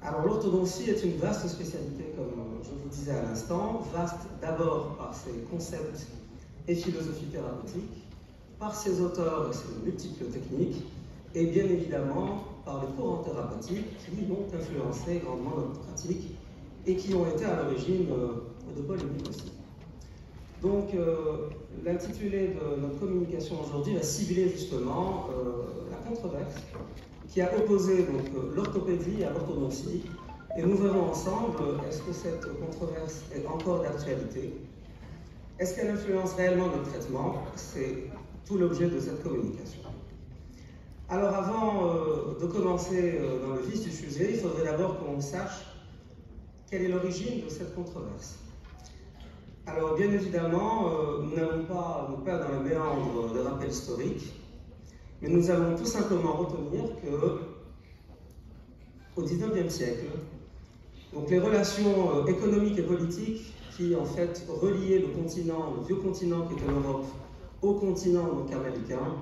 Alors l'orthodontie est une vaste spécialité, comme je vous disais à l'instant, vaste d'abord par ses concepts et philosophies thérapeutiques, par ses auteurs et ses multiples techniques, et bien évidemment par les courants thérapeutiques qui ont influencé grandement notre pratique et qui ont été à l'origine de polémiques aussi. Donc l'intitulé de notre communication aujourd'hui va cibler justement la controverse qui a opposé l'orthopédie à l'orthodontie, et nous verrons ensemble est-ce que cette controverse est encore d'actualité, est-ce qu'elle influence réellement notre traitement. C'est tout l'objet de cette communication. Alors avant de commencer dans le vif du sujet, il faudrait d'abord qu'on sache quelle est l'origine de cette controverse. Alors bien évidemment, nous n'allons pas nous perdre dans les méandres de rappel historique, mais nous allons tout simplement retenir que au XIXe siècle, donc les relations économiques et politiques qui en fait reliaient le continent, le vieux continent qui était l'Europe, au continent donc américain,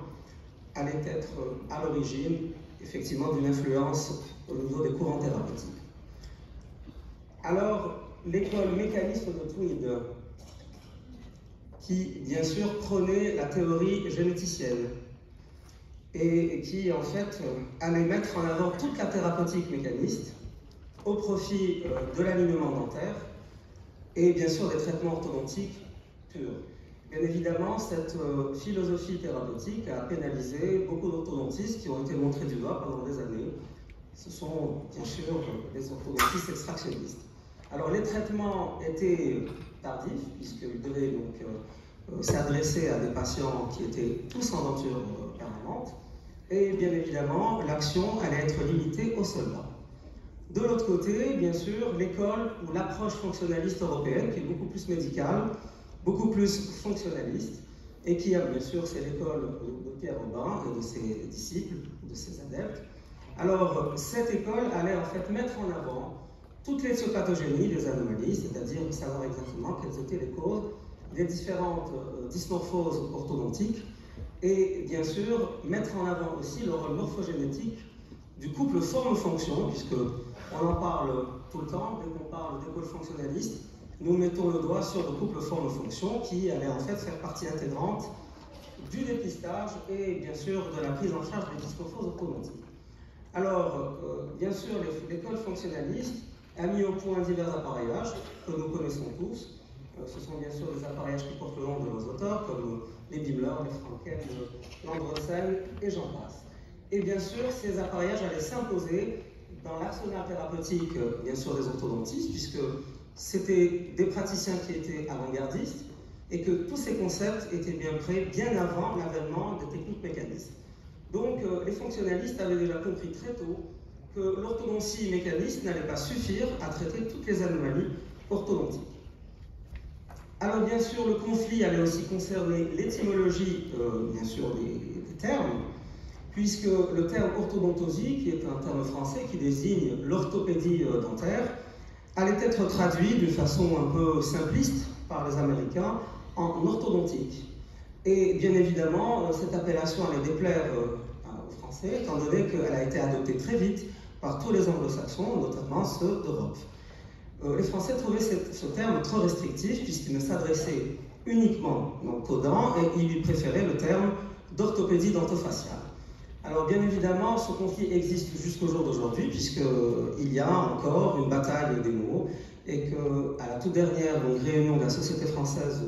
allaient être à l'origine effectivement d'une influence au niveau des courants thérapeutiques. Alors l'école mécanisme de Tweed, qui bien sûr prônait la théorie généticienne et qui en fait allait mettre en avant toute la thérapeutique mécaniste au profit de l'alignement dentaire et bien sûr des traitements orthodontiques purs. Bien évidemment, cette philosophie thérapeutique a pénalisé beaucoup d'orthodontistes qui ont été montrés du doigt pendant des années. Ce sont bien sûr les orthodontistes extractionnistes. Alors les traitements étaient tardifs puisqu'ils devaient donc s'adresser à des patients qui étaient tous en denture permanente, et bien évidemment l'action allait être limitée aux soldats. De l'autre côté, bien sûr, l'école ou l'approche fonctionnaliste européenne, qui est beaucoup plus médicale, beaucoup plus fonctionnaliste, et qui a bien sûr, c'est l'école de Pierre Robin et de ses disciples, de ses adeptes. Alors cette école allait en fait mettre en avant toutes les étiopathogénies, les anomalies, c'est-à-dire savoir exactement quelles étaient les causes des différentes dysmorphoses orthodontiques, et bien sûr mettre en avant aussi le rôle morphogénétique du couple forme-fonction, puisque on en parle tout le temps, dès qu'on parle d'école fonctionnaliste, nous mettons le doigt sur le couple forme-fonction qui allait en fait faire partie intégrante du dépistage et bien sûr de la prise en charge des dysmorphoses orthodontiques. Alors, bien sûr, l'école fonctionnaliste a mis au point divers appareillages que nous connaissons tous. Ce sont bien sûr des appareillages qui portent le nom de nos auteurs, comme les Bimler, les Franken, Landresen et j'en passe. Et bien sûr, ces appareillages allaient s'imposer dans l'arsenal thérapeutique, bien sûr, des orthodontistes, puisque c'était des praticiens qui étaient avant-gardistes et que tous ces concepts étaient bien prêts bien avant l'avènement des techniques mécanistes. Donc, les fonctionnalistes avaient déjà compris très tôt que l'orthodontie mécaniste n'allait pas suffire à traiter toutes les anomalies orthodontiques. Alors bien sûr, le conflit allait aussi concerner l'étymologie, bien sûr, des termes, puisque le terme orthodontosie, qui est un terme français qui désigne l'orthopédie dentaire, allait être traduit d'une façon un peu simpliste par les Américains en orthodontique. Et bien évidemment, cette appellation allait déplaire aux Français, étant donné qu'elle a été adoptée très vite par tous les anglo-saxons, notamment ceux d'Europe. Les Français trouvaient ce terme trop restrictif puisqu'il ne s'adressait uniquement aux dents et ils lui préféraient le terme d'orthopédie dentofaciale. Alors bien évidemment, ce conflit existe jusqu'au jour d'aujourd'hui puisqu'il y a encore une bataille des mots et qu'à la toute dernière réunion de la Société française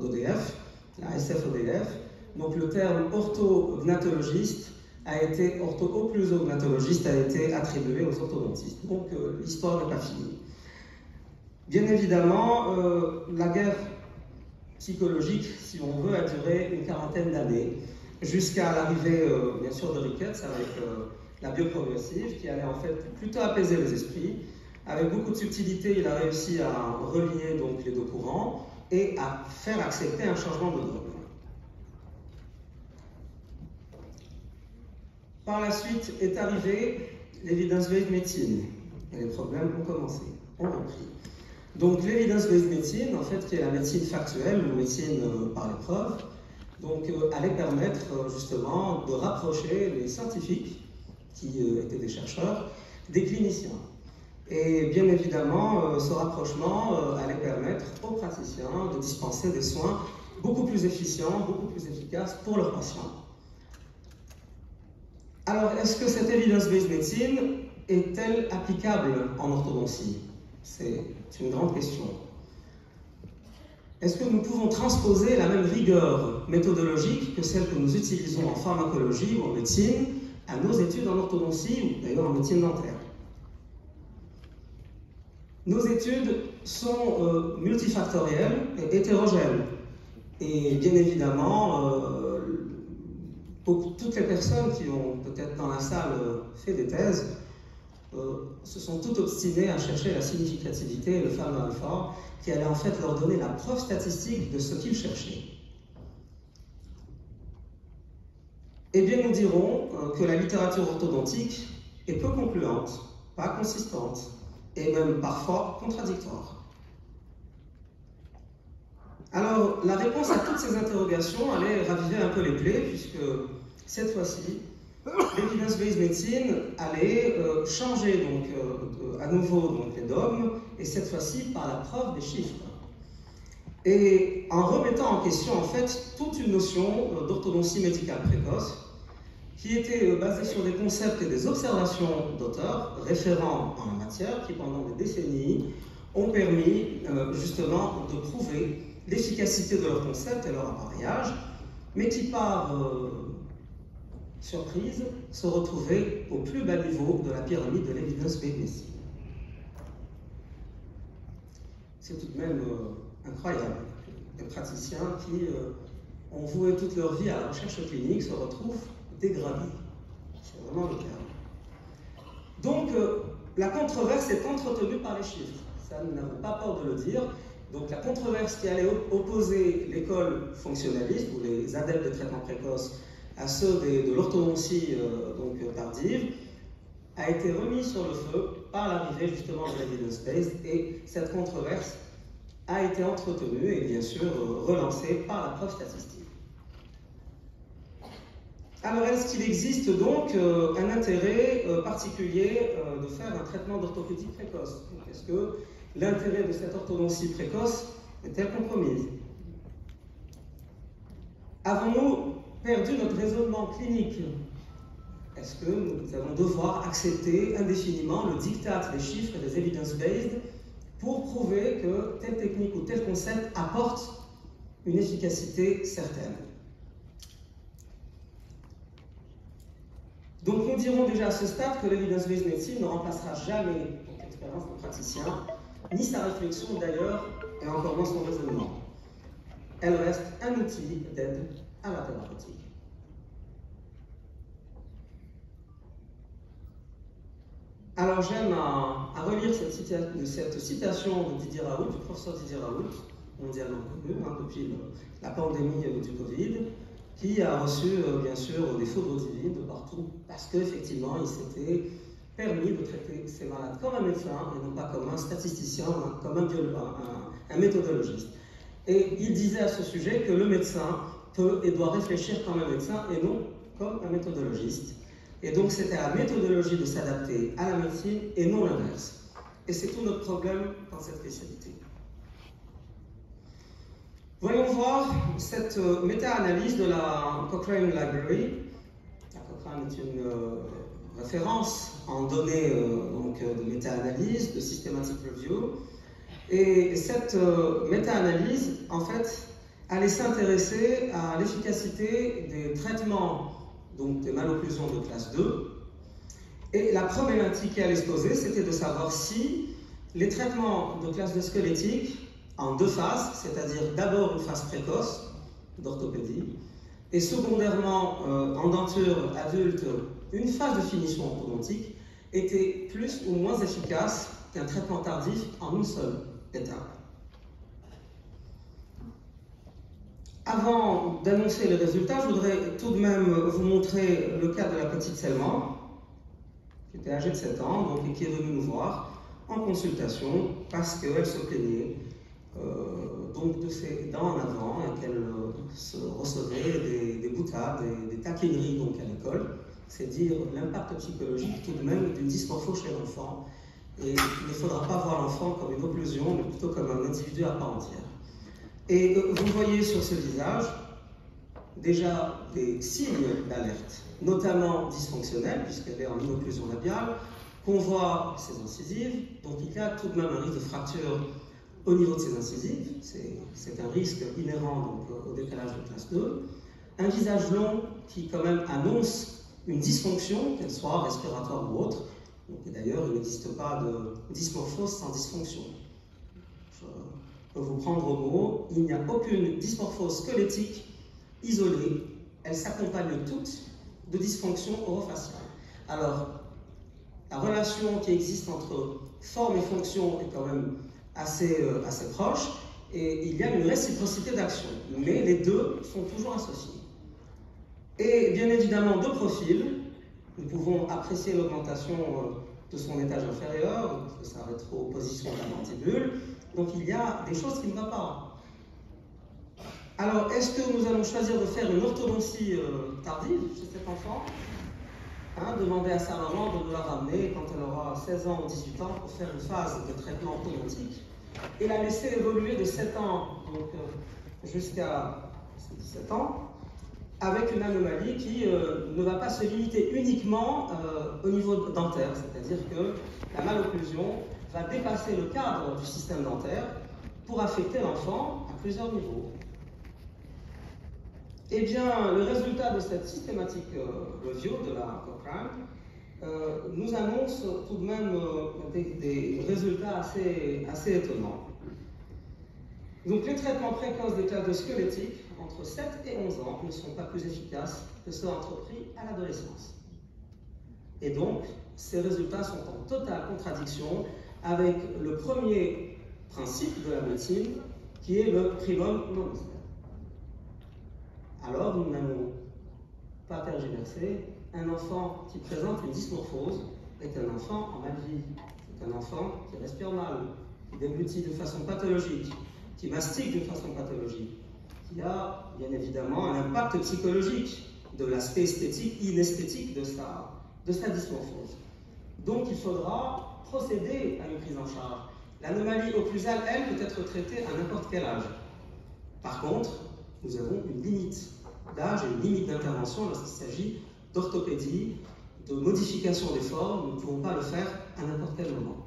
d'EDF, la SFEDF, donc le terme orthognathologiste a été ortho-occlusognathologiste a été attribué aux orthodontistes. Donc l'histoire n'est pas finie. Bien évidemment, la guerre psychologique, si on veut, a duré une quarantaine d'années, jusqu'à l'arrivée, bien sûr, de Ricketts avec la bioprogressive, qui allait en fait plutôt apaiser les esprits. Avec beaucoup de subtilité, il a réussi à relier donc les deux courants et à faire accepter un changement de dogme. Par la suite est arrivée l'evidence-based medicine, et les problèmes ont commencé, ont repris. Donc l'evidence-based medicine, en fait, qui est la médecine factuelle, ou médecine par les preuves, donc allait permettre justement de rapprocher les scientifiques, qui étaient des chercheurs, des cliniciens. Et bien évidemment, ce rapprochement allait permettre aux praticiens de dispenser des soins beaucoup plus efficients, beaucoup plus efficaces pour leurs patients. Alors, est-ce que cette evidence-based medicine est-elle applicable en orthodontie? C'est une grande question. Est-ce que nous pouvons transposer la même rigueur méthodologique que celle que nous utilisons en pharmacologie ou en médecine à nos études en orthodontie ou d'ailleurs en médecine dentaire? Nos études sont multifactorielles et hétérogènes. Et bien évidemment, toutes les personnes qui ont peut-être dans la salle fait des thèses se sont toutes obstinées à chercher la significativité et le fameux alpha qui allait en fait leur donner la preuve statistique de ce qu'ils cherchaient. Eh bien, nous dirons que la littérature orthodontique est peu concluante, pas consistante, et même parfois contradictoire. Alors, la réponse à toutes ces interrogations allait raviver un peu les plaies, puisque cette fois-ci, l'evidence-based medicine allait changer donc, à nouveau donc, les dogmes, et cette fois-ci par la preuve des chiffres. Et en remettant en question en fait toute une notion d'orthodontie médicale précoce, qui était basée sur des concepts et des observations d'auteurs référents en la matière, qui pendant des décennies ont permis justement de prouver l'efficacité de leurs concepts et leur appareillage, mais qui par surprise se retrouvaient au plus bas niveau de la pyramide de l'evidence-based medicine. C'est tout de même incroyable. Des praticiens qui ont voué toute leur vie à la recherche clinique se retrouvent dégradés. C'est vraiment le terme. Donc, la controverse est entretenue par les chiffres. Ça, nous n'avons pas peur de le dire. Donc, la controverse qui allait opposer l'école fonctionnaliste ou les adeptes des traitements précoces à ceux de l'orthodontie tardive a été remise sur le feu par l'arrivée justement de l'evidence-based, et cette controverse a été entretenue et bien sûr relancée par la preuve statistique. Alors, est-ce qu'il existe donc un intérêt particulier de faire un traitement d'orthopédie précoce? Est-ce que l'intérêt de cette orthodontie précoce est-elle compromise? Avons-nous perdu notre raisonnement clinique? Est-ce que nous allons devoir accepter indéfiniment le diktat des chiffres et des evidence-based pour prouver que telle technique ou tel concept apporte une efficacité certaine? Donc nous dirons déjà à ce stade que l'evidence-based medicine ne remplacera jamais l'expérience du praticien, ni sa réflexion d'ailleurs, et encore moins son raisonnement. Elle reste un outil d'aide à la thérapeutique. Alors j'aime à relire cette citation de Didier Raoult, du professeur Didier Raoult, mondialement connu depuis la pandémie du Covid, qui a reçu bien sûr des foudres divines de partout, parce qu'effectivement il s'était permis de traiter ces malades comme un médecin et non pas comme un statisticien, comme un méthodologiste. Et il disait à ce sujet que le médecin peut et doit réfléchir comme un médecin et non comme un méthodologiste. Et donc c'était à la méthodologie de s'adapter à la médecine et non l'inverse. Et c'est tout notre problème dans cette spécialité. Voyons voir cette méta-analyse de la Cochrane Library. La Cochrane est une référence en données de méta-analyse, de systematic review. Et cette méta-analyse, en fait, allait s'intéresser à l'efficacité des traitements, donc des malocclusions de classe 2. Et la problématique qui allait se poser, c'était de savoir si les traitements de classe 2 squelettique, en deux phases, c'est-à-dire d'abord une phase précoce d'orthopédie, et secondairement en denture adulte, une phase de finition orthodontique, étaient plus ou moins efficaces qu'un traitement tardif en une seule étape. Avant d'annoncer les résultats, je voudrais tout de même vous montrer le cas de la petite Selma, qui était âgée de 7 ans, donc, et qui est venue nous voir en consultation parce qu'elle se plaignait donc de ses dents en avant et qu'elle se recevait des boutades, des taquineries donc à l'école. c'est dire l'impact psychologique tout de même d'une dysmorphose chez l'enfant. Et il ne faudra pas voir l'enfant comme une occlusion, mais plutôt comme un individu à part entière. Et vous voyez sur ce visage déjà des signes d'alerte, notamment dysfonctionnels, puisqu'elle est en inocclusion labiale, qu'on voit ses incisives, donc il y a tout de même un risque de fracture au niveau de ces incisives, c'est un risque inhérent donc, au décalage de classe 2, un visage long qui quand même annonce une dysfonction, qu'elle soit respiratoire ou autre, et d'ailleurs il n'existe pas de dysmorphose sans dysfonction. Je peux vous prendre au mot, il n'y a aucune dysmorphose squelettique isolée, elles s'accompagnent toutes de dysfonction orofaciale. Alors, la relation qui existe entre forme et fonction est quand même assez proche, et il y a une réciprocité d'action, mais les deux sont toujours associés. Et bien évidemment, de profil, nous pouvons apprécier l'augmentation de son étage inférieur, de sa rétroposition de la mandibule, donc il y a des choses qui ne vont pas. Alors, est-ce que nous allons choisir de faire une orthodontie tardive chez cet enfant, demander à sa maman de nous la ramener quand elle aura 16 ans ou 18 ans pour faire une phase de traitement orthodontique et la laisser évoluer de 7 ans jusqu'à 17 ans avec une anomalie qui ne va pas se limiter uniquement au niveau dentaire, c'est-à-dire que la malocclusion va dépasser le cadre du système dentaire pour affecter l'enfant à plusieurs niveaux. Eh bien, le résultat de cette systématique review de la Cochrane nous annonce tout de même des résultats assez étonnants. Donc, les traitements précoces des classes de squelettiques entre 7 et 11 ans ne sont pas plus efficaces que ceux entrepris à l'adolescence. Et donc, ces résultats sont en totale contradiction avec le premier principe de la médecine, qui est le primum non nocere. Alors, nous n'allons pas tergiverser. Un enfant qui présente une dysmorphose est un enfant en mal-vie. C'est un enfant qui respire mal, qui déglutit de façon pathologique, qui mastique de façon pathologique, qui a bien évidemment un impact psychologique de l'aspect esthétique, inesthétique de sa dysmorphose. Donc, il faudra procéder à une prise en charge. L'anomalie occlusale, elle, peut être traitée à n'importe quel âge. Par contre, nous avons une limite d'âge et une limite d'intervention lorsqu'il s'agit d'orthopédie, de modification des formes. Nous ne pouvons pas le faire à n'importe quel moment.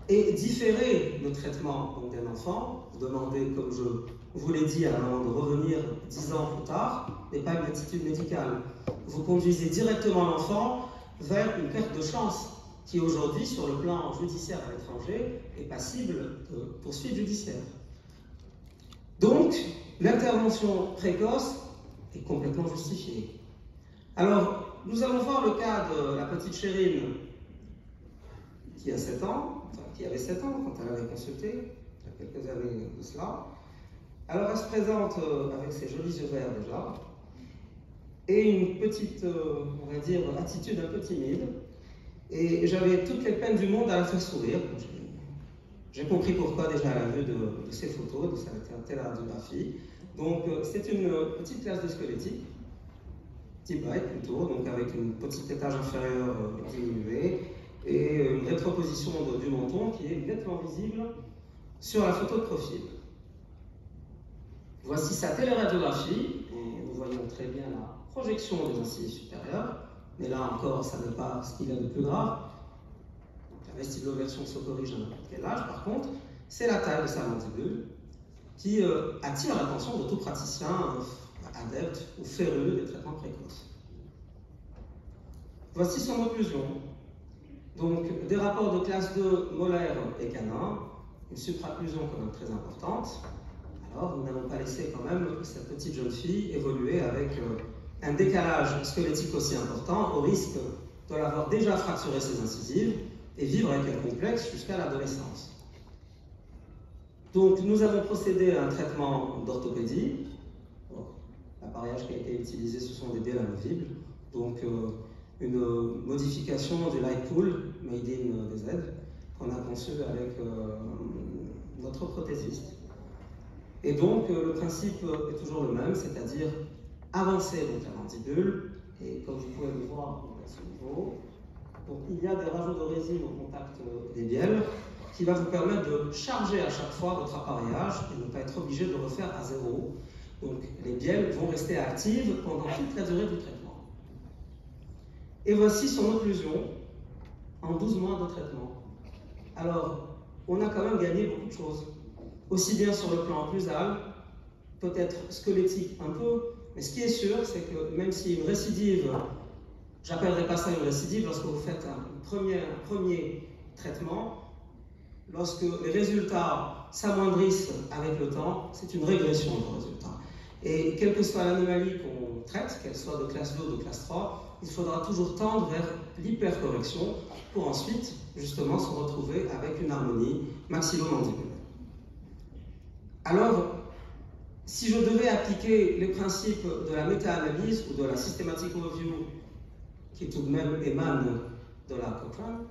Et différer le traitement d'un enfant, demander, comme je vous l'ai dit, à la maman de revenir 10 ans plus tard, n'est pas une attitude médicale. Vous conduisez directement l'enfant vers une perte de chance qui aujourd'hui, sur le plan judiciaire à l'étranger, est passible de poursuites judiciaires. Donc, l'intervention précoce est complètement justifiée. Alors, nous allons voir le cas de la petite Chérine qui a 7 ans, qui avait 7 ans quand elle avait consulté, il y a quelques années de cela. Alors, elle se présente avec ses jolis yeux verts déjà, et une petite, on va dire, attitude un peu timide. Et j'avais toutes les peines du monde à la faire sourire. J'ai compris pourquoi déjà à la vue de ces photos, de sa radiographie. Donc, c'est une petite classe de squelettique, type light plutôt, donc avec une petite étage inférieur diminuée et une rétroposition du menton qui est nettement visible sur la photo de profil. Voici sa téléradiographie, et nous voyons très bien la projection des incisives supérieures, mais là encore, ça n'est pas ce qu'il y a de plus grave. La vestibuloversion se corrige à n'importe quel âge, par contre, c'est la taille de sa mandibule qui attire l'attention de tout praticien adepte ou férus des traitements précoces. Voici son occlusion. Donc, des rapports de classe 2 molaire et canin, une supraocclusion quand même très importante. Alors, nous n'allons pas laisser quand même cette petite jeune fille évoluer avec un décalage squelettique aussi important, au risque de l'avoir déjà fracturé ses incisives et vivre avec un complexe jusqu'à l'adolescence. Donc, nous avons procédé à un traitement d'orthopédie. L'appareillage qui a été utilisé, ce sont des bielles amovibles. Donc, une modification du light pool made in DZ qu'on a conçu avec notre prothésiste. Et donc, le principe est toujours le même, c'est-à-dire avancer donc la mandibule, et comme vous pouvez le voir, à ce niveau. Donc il y a des rajouts de résine au contact des bielles qui va vous permettre de charger à chaque fois votre appareillage et ne pas être obligé de le refaire à zéro. Donc les bielles vont rester actives pendant toute la durée du traitement. Et voici son occlusion en 12 mois de traitement. Alors, on a quand même gagné beaucoup de choses. Aussi bien sur le plan occlusal, peut-être squelettique un peu, mais ce qui est sûr, c'est que même si une récidive, j'appellerai pas ça une récidive, lorsque vous faites un premier traitement, lorsque les résultats s'amoindrissent avec le temps, c'est une régression de résultats. Et quelle que soit l'anomalie qu'on traite, qu'elle soit de classe 2 ou de classe 3, il faudra toujours tendre vers l'hypercorrection pour ensuite, justement, se retrouver avec une harmonie maxillo-mandibulaire. Alors, si je devais appliquer les principes de la méta-analyse ou de la systematic review, qui tout de même émane de la Cochrane,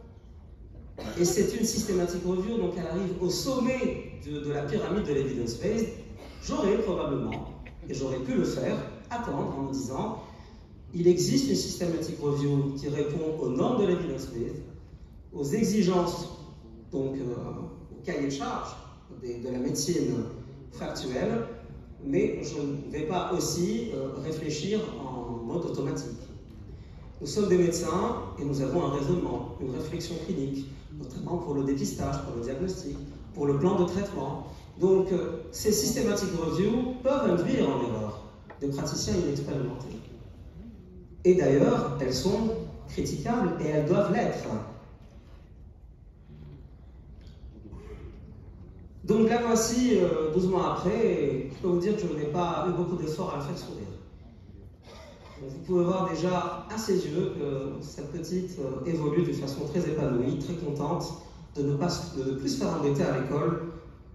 et c'est une systematic review, donc elle arrive au sommet de la pyramide de l'evidence-based, j'aurais probablement, et j'aurais pu le faire, attendre en me disant, il existe une systematic review qui répond aux normes de l'evidence-based, aux exigences, donc au cahier de charge de la médecine factuelle, mais je ne vais pas aussi réfléchir en mode automatique. Nous sommes des médecins et nous avons un raisonnement, une réflexion clinique, notamment pour le dépistage, pour le diagnostic, pour le plan de traitement. Donc, ces systematic reviews peuvent induire en erreur des praticiens inexpérimentés. Et d'ailleurs, elles sont critiquables et elles doivent l'être. Donc là, voici, 12 mois après, je peux vous dire que je n'ai pas eu beaucoup d'efforts à le faire sourire. Donc, vous pouvez voir déjà à ses yeux que cette petite évolue d'une façon très épanouie, très contente de ne plus se faire embêter à l'école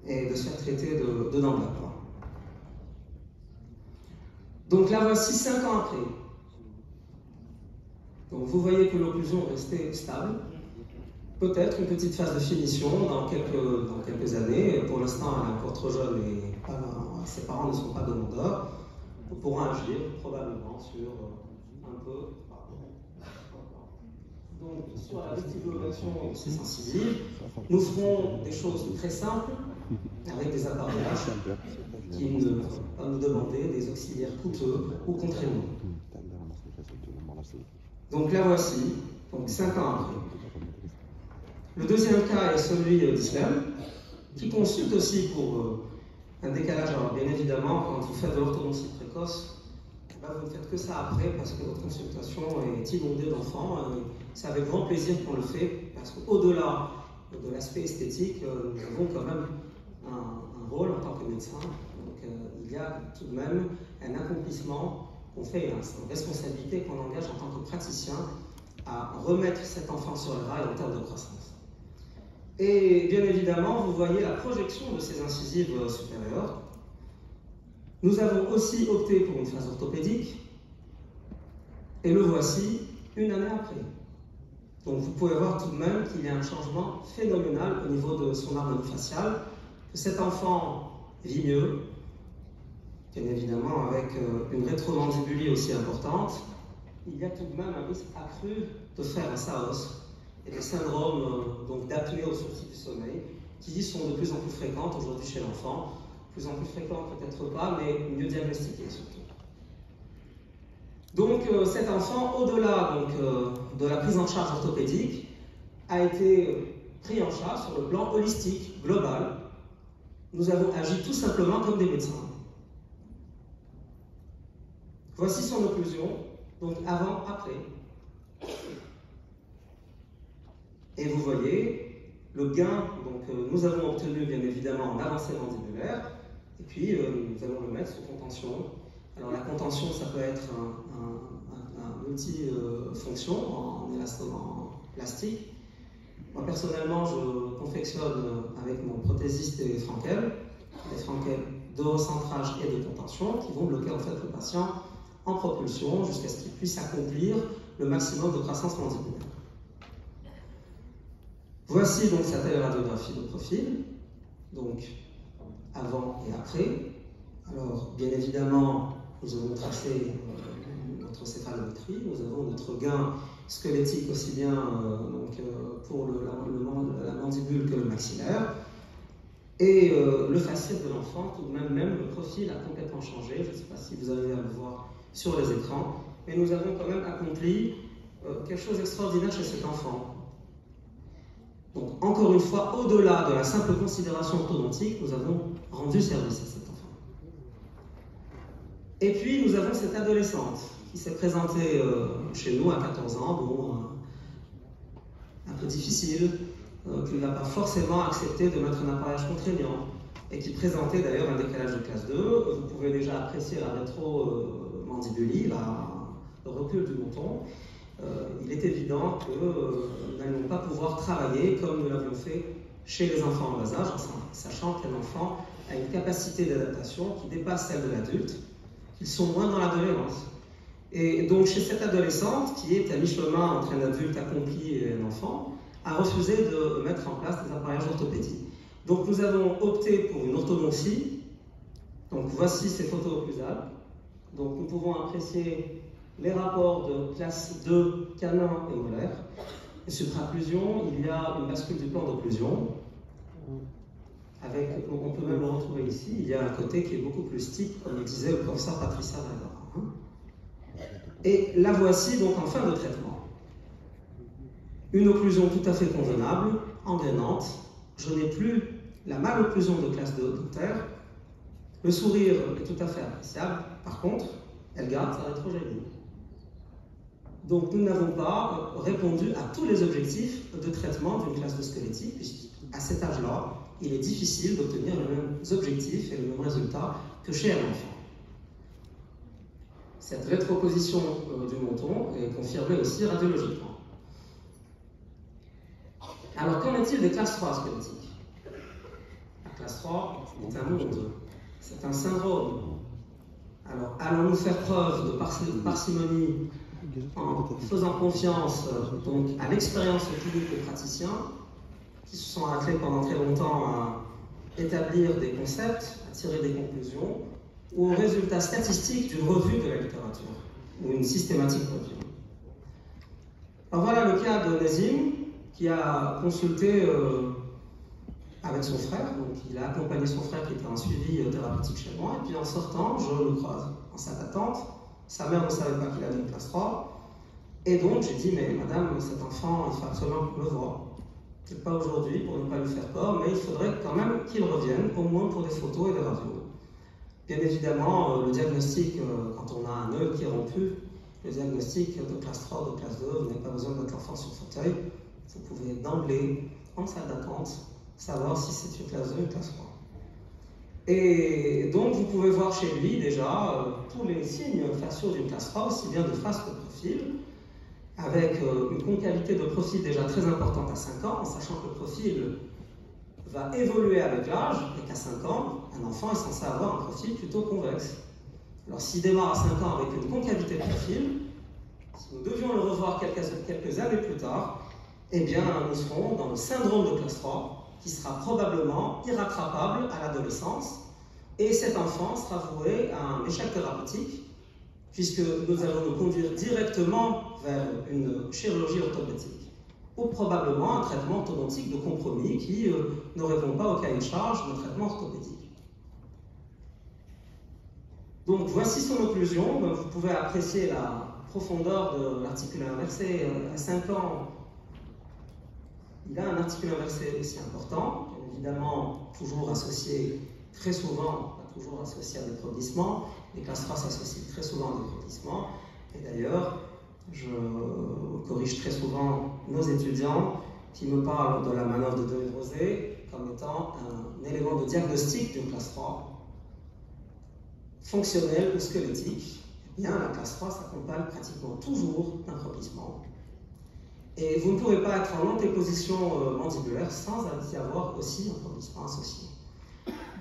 et de se faire traiter de dents blanches. Donc là, voici 5 ans après. Donc vous voyez que l'occlusion est restée stable. Peut-être une petite phase de finition dans quelques années. Pour l'instant, elle est encore trop jeune et ses parents ne sont pas demandeurs. On pourra agir probablement sur un peu. Donc sur la vestibulation de ces incisives, nous ferons des choses très simples avec des appareillages qui ne vont pas nous demander des auxiliaires coûteux ou contraignants. Donc là voici, donc 5 ans après. Le deuxième cas est celui d'Islam, qui consulte aussi pour un décalage. Alors bien évidemment, quand vous faites de l'orthodontie précoce, vous ne faites que ça après parce que votre consultation est inondée d'enfants. C'est avec grand plaisir qu'on le fait, parce qu'au-delà de l'aspect esthétique, nous avons quand même un rôle en tant que médecin. Donc il y a tout de même un accomplissement qu'on fait, c'est une responsabilité qu'on engage en tant que praticien à remettre cet enfant sur le rail en termes de croissance. Et bien évidemment, vous voyez la projection de ces incisives supérieures. Nous avons aussi opté pour une phase orthopédique, et le voici une année après. Donc vous pouvez voir tout de même qu'il y a un changement phénoménal au niveau de son harmonie faciale, que cet enfant vit mieux, bien évidemment avec une rétromandibulie aussi importante. Il y a tout de même un risque accru de faire un SAOS et des syndromes d'apnée au sourcil du sommeil qui sont de plus en plus fréquentes aujourd'hui chez l'enfant. Plus en plus fréquentes peut-être pas, mais mieux diagnostiquées surtout. Donc cet enfant, au-delà de la prise en charge orthopédique, a été pris en charge sur le plan holistique, global. Nous avons agi tout simplement comme des médecins. Voici son occlusion, donc avant, après. Et vous voyez le gain, donc nous avons obtenu bien évidemment en avancée mandibulaire, et puis nous allons le mettre sous contention. Alors la contention, ça peut être un multifonction en plastique. Moi personnellement, je confectionne avec mon prothésiste des Frankel de recentrage et de contention qui vont bloquer en fait le patient en propulsion jusqu'à ce qu'il puisse accomplir le maximum de croissance mandibulaire. Voici donc sa radiographie de profil, donc avant et après. Alors bien évidemment, nous avons tracé notre céphalométrie, nous avons notre gain squelettique aussi bien pour la mandibule que le maxillaire. Et le faciès de l'enfant, tout de même le profil a complètement changé. Je ne sais pas si vous arrivez à le voir sur les écrans, mais nous avons quand même accompli quelque chose d'extraordinaire chez cet enfant. Donc, encore une fois, au-delà de la simple considération orthodontique, nous avons rendu service à cet enfant. Et puis, nous avons cette adolescente qui s'est présentée chez nous à 14 ans, bon, un peu difficile, qui n'a pas forcément accepté de mettre un appareillage contraignant, et qui présentait d'ailleurs un décalage de classe 2. Vous pouvez déjà apprécier la rétro-mandibulie, le recul du menton. Il est évident que nous n'allons pas pouvoir travailler comme nous l'avions fait chez les enfants en bas âge, sachant qu'un enfant a une capacité d'adaptation qui dépasse celle de l'adulte, qu'ils sont moins dans l'adolescence. Et donc chez cette adolescente, qui est à mi-chemin entre un adulte accompli et un enfant, a refusé de mettre en place des appareillages orthopédiques. Donc nous avons opté pour une orthodontie. Donc voici ces photos occlusales. Donc nous pouvons apprécier les rapports de classe 2, canin et molaire. Et supraocclusion, il y a une bascule du plan d'occlusion. On peut même le retrouver ici. Il y a un côté qui est beaucoup plus stick, comme le disait le professeur Patricia Valor. Et la voici donc en fin de traitement. Une occlusion tout à fait convenable, engainante. Je n'ai plus la malocclusion de classe 2 dentaire. Le sourire est tout à fait appréciable. Par contre, elle garde sa rétrogénie. Donc nous n'avons pas répondu à tous les objectifs de traitement d'une classe de squelettique, puisqu'à cet âge-là, il est difficile d'obtenir les mêmes objectifs et les mêmes résultats que chez un enfant. Cette rétroposition du menton est confirmée aussi radiologiquement. Alors, qu'en est-il des classes 3 squelettiques? La classe 3 est un monde, c'est un syndrome. Alors, allons-nous faire preuve de parcimonie en faisant confiance donc, à l'expérience clinique des praticiens qui se sont attelés pendant très longtemps à établir des concepts, à tirer des conclusions, ou aux résultats statistiques d'une revue de la littérature, ou une systématique revue? Alors voilà le cas de Nazim, qui a consulté avec son frère, donc il a accompagné son frère qui était en suivi thérapeutique chez moi, et puis en sortant, je le croise en salle d'attente. Sa mère ne savait pas qu'il avait une classe 3, et donc j'ai dit, mais madame, cet enfant, il faut absolument qu'on le voie. Peut-être pas aujourd'hui pour ne pas lui faire peur, mais il faudrait quand même qu'il revienne, au moins pour des photos et des radios. Bien évidemment, le diagnostic, quand on a un œil qui est rompu, le diagnostic de classe 3 ou de classe 2, vous n'avez pas besoin de mettre l'enfant sur le fauteuil. Vous pouvez d'emblée, en salle d'attente, savoir si c'est une classe 2 ou une classe 3. Et donc, vous pouvez voir chez lui déjà tous les signes faciaux d'une classe 3, aussi bien de face que de profil, avec une concavité de profil déjà très importante à 5 ans, en sachant que le profil va évoluer avec l'âge, et qu'à 5 ans, un enfant est censé avoir un profil plutôt convexe. Alors, s'il démarre à 5 ans avec une concavité de profil, si nous devions le revoir quelques années plus tard, eh bien, nous serons dans le syndrome de classe 3, qui sera probablement irrattrapable à l'adolescence, et cet enfant sera voué à un échec thérapeutique, puisque nous allons nous conduire directement vers une chirurgie orthopédique, ou probablement un traitement orthodontique de compromis qui ne répond pas au cahier de charge de traitement orthopédique. Donc voici son occlusion. Vous pouvez apprécier la profondeur de l'articule inversé. À 5 ans, il a un articule inversé aussi important, évidemment toujours associé très souvent, pas toujours associé à des probissements. Les classes 3 s'associent très souvent à des probissements. Et d'ailleurs, je corrige très souvent nos étudiants qui me parlent de la manœuvre de Denis-Rosé comme étant un élément de diagnostic d'une classe 3 fonctionnelle ou squelettique. Eh bien, la classe 3 s'accompagne pratiquement toujours d'un probissement. Et vous ne pouvez pas être en antéposition mandibulaire sans y avoir aussi un probissement associé.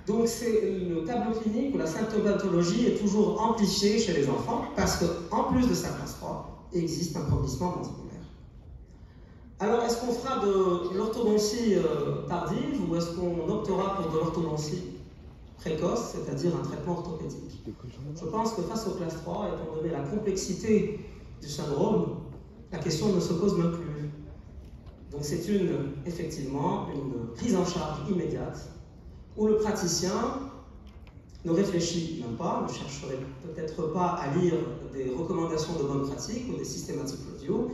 Donc le tableau clinique ou la symptomatologie est toujours amplifiée chez les enfants parce qu'en plus de sa classe 3, il existe un probissement mandibulaire. Alors, est-ce qu'on fera de l'orthodontie tardive ou est-ce qu'on optera pour de l'orthodontie précoce, c'est-à-dire un traitement orthopédique? Je pense que face aux classes 3, étant donné la complexité du syndrome, la question ne se pose même plus. Donc c'est effectivement une prise en charge immédiate où le praticien ne réfléchit même pas, ne chercherait peut-être pas à lire des recommandations de bonne pratique ou des systématiques audio,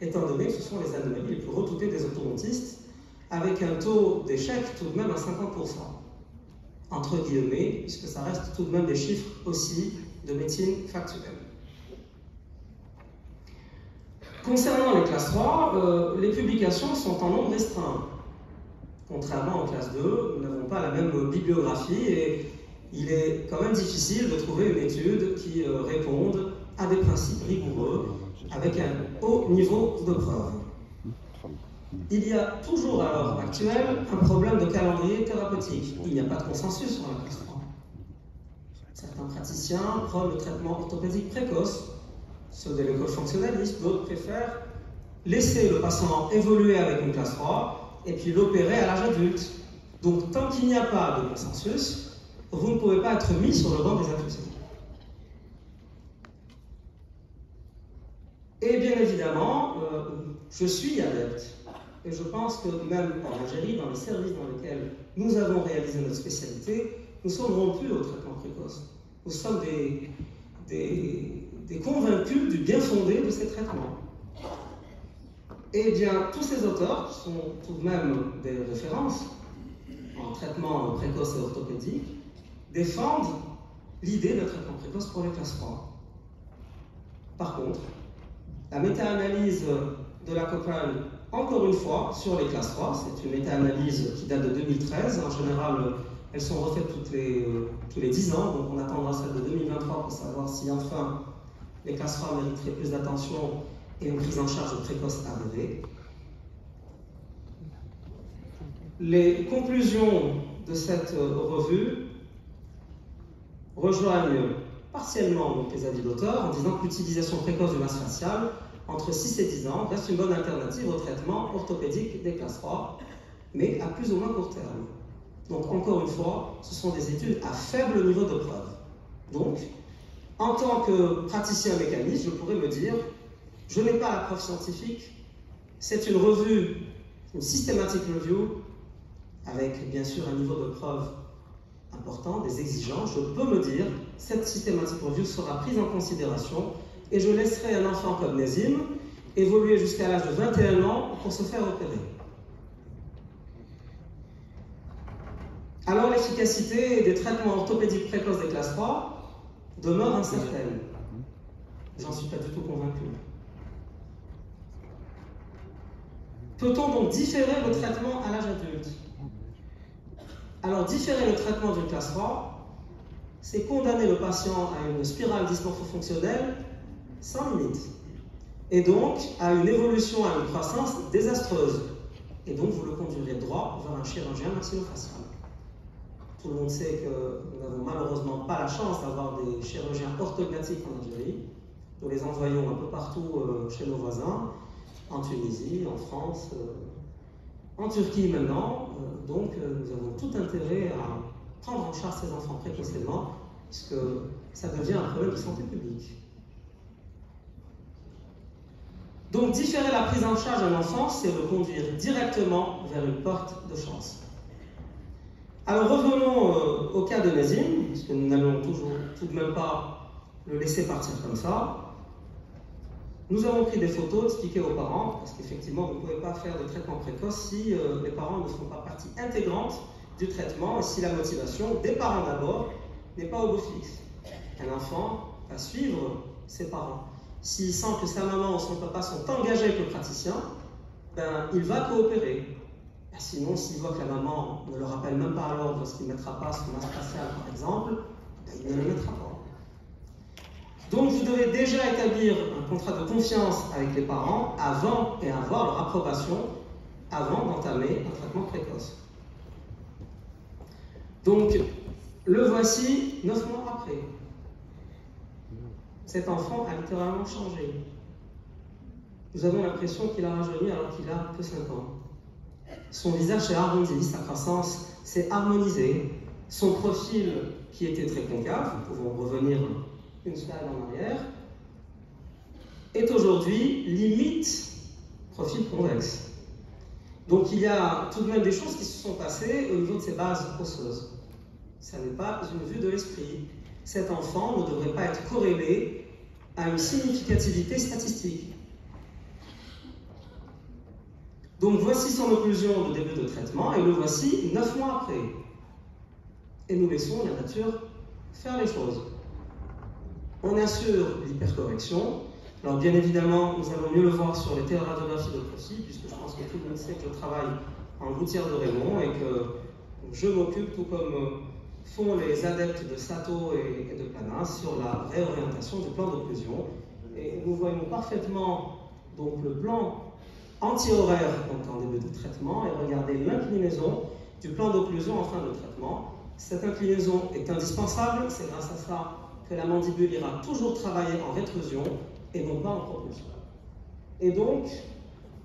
étant donné que ce sont les anomalies les plus redoutées des orthodontistes, avec un taux d'échec tout de même à 50%, entre guillemets, puisque ça reste tout de même des chiffres aussi de médecine factuelle. Concernant les classes 3, les publications sont en nombre restreint. Contrairement aux classes 2, nous n'avons pas la même bibliographie et il est quand même difficile de trouver une étude qui réponde à des principes rigoureux avec un haut niveau de preuve. Il y a toujours à l'heure actuelle un problème de calendrier thérapeutique. Il n'y a pas de consensus sur la classe 3. Certains praticiens prônent le traitement orthopédique précoce, ceux de l'école fonctionnaliste, d'autres préfèrent laisser le patient évoluer avec une classe 3 et puis l'opérer à l'âge adulte. Donc tant qu'il n'y a pas de consensus, vous ne pouvez pas être mis sur le banc des accusés. Et bien évidemment, je suis adepte, et je pense que même en Algérie, dans les services dans lesquels nous avons réalisé notre spécialité, nous sommes rompus au traitement précoce. Nous sommes des convaincus du bien fondé de ces traitements. Et bien, tous ces auteurs, qui sont tout de même des références en traitement précoce et orthopédique, défendent l'idée d'un traitement précoce pour les classes 3. Par contre, la méta-analyse de la Cochrane, encore une fois, sur les classes 3, c'est une méta-analyse qui date de 2013. En général, elles sont refaites tous les 10 ans, donc on attendra celle de 2023 pour savoir si enfin les classes 3 mériteraient plus d'attention et une prise en charge précoce avérée. Les conclusions de cette revue rejoignent partiellement donc, les avis d'auteur en disant que l'utilisation précoce du masque facial entre 6 et 10 ans reste une bonne alternative au traitement orthopédique des classes 3, mais à plus ou moins court terme. Donc encore une fois, ce sont des études à faible niveau de preuve. Donc, en tant que praticien mécaniste, je pourrais me dire, je n'ai pas la preuve scientifique, c'est une revue, une systematic review, avec bien sûr un niveau de preuve important, des exigences, je peux me dire, cette systematic review sera prise en considération et je laisserai un enfant comme Nazim évoluer jusqu'à l'âge de 21 ans pour se faire opérer. Alors l'efficacité des traitements orthopédiques précoces des classes 3 demeure incertaine. J'en suis pas du tout convaincu. Peut-on donc différer le traitement à l'âge adulte? Alors différer le traitement d'une classe 3, c'est condamner le patient à une spirale dysmorphofonctionnelle sans limite, et donc à une évolution, à une croissance désastreuse. Et donc vous le conduirez droit vers un chirurgien maxillofacial. Tout le monde sait que nous n'avons malheureusement pas la chance d'avoir des chirurgiens orthognathiques en Algérie. Nous les envoyons un peu partout chez nos voisins, en Tunisie, en France, en Turquie maintenant. Donc nous avons tout intérêt à prendre en charge ces enfants précocement, puisque ça devient un problème de santé publique. Donc différer la prise en charge d'un enfant, c'est le conduire directement vers une porte de chance. Alors revenons au cas de Nazim, parce que nous n'allons tout de même pas le laisser partir comme ça. Nous avons pris des photos, expliquées aux parents, parce qu'effectivement vous ne pouvez pas faire de traitement précoce si les parents ne font pas partie intégrante du traitement et si la motivation des parents d'abord n'est pas au beau fixe. Un enfant va suivre ses parents. S'il sent que sa maman ou son papa sont engagés avec le praticien, ben, il va coopérer. Sinon, s'il voit que la maman ne le rappelle même pas à l'ordre lorsqu'il ne mettra pas son masque facial, par exemple, ben, il ne le mettra pas. Donc, vous devez déjà établir un contrat de confiance avec les parents avant et avoir leur approbation avant d'entamer un traitement précoce. Donc, le voici 9 mois après. Cet enfant a littéralement changé. Nous avons l'impression qu'il a rajeuni alors qu'il a que 5 ans. Son visage s'est arrondi, sa croissance s'est harmonisée. Son profil, qui était très concave, nous pouvons revenir une slide en arrière, est aujourd'hui limite profil convexe. Donc il y a tout de même des choses qui se sont passées au niveau de ces bases osseuses. Ça n'est pas une vue de l'esprit. Cet enfant ne devrait pas être corrélé à une significativité statistique. Donc voici son occlusion de début de traitement, et le voici 9 mois après. Et nous laissons la nature faire les choses. On assure l'hypercorrection. Alors bien évidemment, nous allons mieux le voir sur les téléradiographies de profil, puisque je pense que tout le monde sait que je travaille en gouttière de Raymond et que je m'occupe, tout comme font les adeptes de Sato et de Planas, sur la réorientation du plan d'occlusion. Et nous voyons parfaitement donc, le plan anti-horaire en début de traitement, et regardez l'inclinaison du plan d'occlusion en fin de traitement. Cette inclinaison est indispensable, c'est grâce à ça que la mandibule ira toujours travailler en rétrusion et non pas en propulsion. Et donc,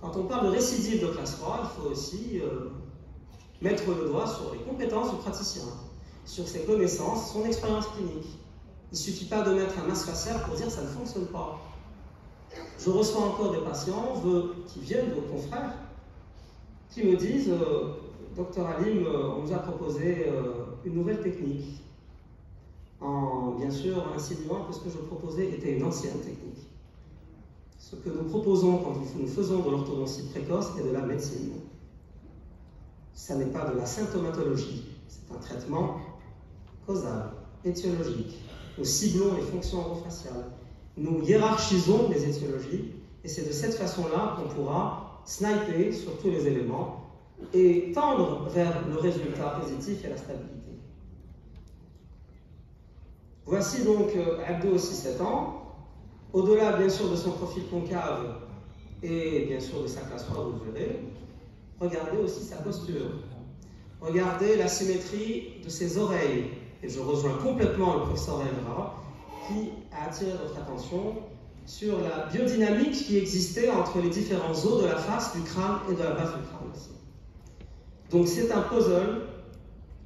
quand on parle de récidive de classe 3, il faut aussi mettre le doigt sur les compétences du praticien, sur ses connaissances, son expérience clinique. Il ne suffit pas de mettre un masque facial pour dire que ça ne fonctionne pas. Je reçois encore des patients qui viennent de confrères qui me disent Docteur Halim, on nous a proposé une nouvelle technique, en bien sûr insinuant que ce que je proposais était une ancienne technique. Ce que nous proposons quand nous faisons de l'orthodontie précoce est de la médecine. Ça n'est pas de la symptomatologie, c'est un traitement causal, étiologique. Nous ciblons les fonctions orofaciales. Nous hiérarchisons les étiologies, et c'est de cette façon-là qu'on pourra sniper sur tous les éléments et tendre vers le résultat positif et la stabilité. Voici donc Abdo aussi 7 ans. Au-delà, bien sûr, de son profil concave et bien sûr de sa classe 3, vous le verrez, regardez aussi sa posture. Regardez la symétrie de ses oreilles. Et je rejoins complètement le professeur Elra, qui a attiré votre attention sur la biodynamique qui existait entre les différents os de la face, du crâne et de la base du crâne aussi. Donc c'est un puzzle